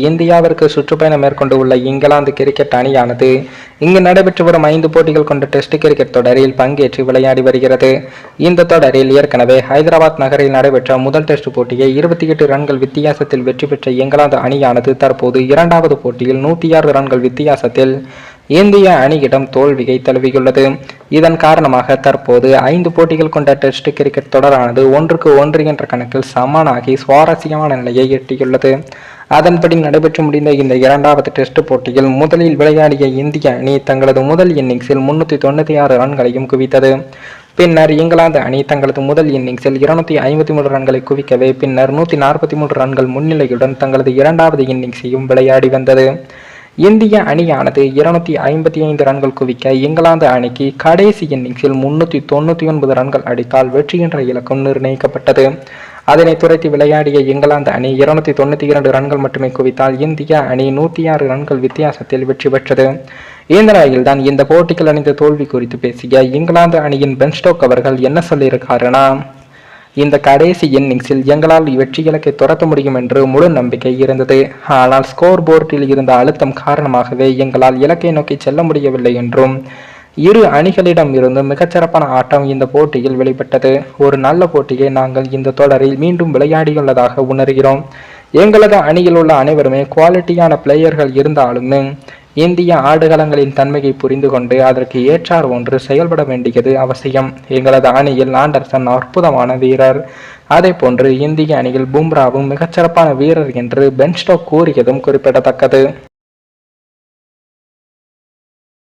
இந்தியாவிற்கு சுற்றுப்பயணம் மேற்கொண்டு உள்ள இங்கிலாந்து கிரிக்கெட் அணியானது இங்கு நடைபெற்று வரும் 5 போட்டிகள் கொண்ட டெஸ்ட் கிரிக்கெட் தொடரில் பங்கேற்று விளையாடி வருகிறது. இந்த தொடரில் ஏற்கனவே ஹைதராபாத் நகரில் நடைபெற்ற முதல் டெஸ்ட் போட்டியை 28 ரன்கள் வித்தியாசத்தில் வெற்றி பெற்ற இங்கிலாந்து அணியானது தற்போது இரண்டாவது போட்டியில் 106 ரன்கள் வித்தியாசத்தில் இந்திய அணியிடம் தோல்வியை தழுவியுள்ளது. இதன் காரணமாக தற்போது 5 போட்டிகள் கொண்ட டெஸ்ட் கிரிக்கெட் தொடரானது 1-1 என்ற கணக்கில் சமனாகி சுவாரஸ்யமான நிலையை எட்டியுள்ளது. அதன்படி நடைபெற்று முடிந்த இந்த இரண்டாவது டெஸ்ட் போட்டியில் முதலில் விளையாடிய இந்திய அணி தங்களது முதல் இன்னிங்ஸில் 396 ரன்களையும் குவித்தது. பின்னர் இங்கிலாந்து அணி தங்களது முதல் இன்னிங்ஸில் 253 ரன்களை குவிக்கவே பின்னர் 143 ரன்கள் முன்னிலையுடன் தங்களது இரண்டாவது இன்னிங்ஸையும் விளையாடி வந்தது. இந்திய அணியானது 255 ரன்கள் குவிக்க இங்கிலாந்து அணிக்கு கடைசி இன்னிங்ஸில் 399 ரன்கள் அடித்தால் வெற்றி என்ற இலக்கம் நிர்ணயிக்கப்பட்டது. அதனை துரைத்து விளையாடிய இங்கிலாந்து அணி 292 ரன்கள் மட்டுமே குவித்தால் இந்திய அணி 106 ரன்கள் வித்தியாசத்தில் வெற்றி பெற்றது. இந்த நிலையில்தான் இந்த போட்டிகள் அணிந்த தோல்வி குறித்து பேசிய இங்கிலாந்து அணியின் பென் ஸ்டோக்ஸ் அவர்கள் என்ன சொல்லியிருக்காருன்னா, இந்த கடைசி இன்னிங்ஸில் எங்களால் வெற்றி இலக்கை துரத்த முடியும் என்று முழு நம்பிக்கை இருந்தது. ஆனால் ஸ்கோர் போர்டில் இருந்த அழுத்தம் காரணமாகவே எங்களால் இலக்கை நோக்கி செல்ல முடியவில்லை என்றும், இரு அணிகளிடம் இருந்து மிகச்சிறப்பான ஆட்டம் இந்த போட்டியில் வெளிப்பட்டது. ஒரு நல்ல போட்டியை நாங்கள் இந்த தொடரில் மீண்டும் விளையாடியுள்ளதாக உணர்கிறோம். எங்களது அணியில் உள்ள அனைவருமே குவாலிட்டியான பிளேயர்கள் இருந்தாலும் இந்திய ஆடுகளங்களின் தன்மையை புரிந்து கொண்டு அதற்கு ஏற்றார் ஒன்று செயல்பட வேண்டியது அவசியம். எங்களது அணியில் ஆண்டர்சன் அற்புதமான வீரர், அதே போன்று இந்திய அணியில் பும்ராவும் மிகச்சிறப்பான வீரர் என்று பென் ஸ்டோக்ஸ் கூறியதும் குறிப்பிடத்தக்கது.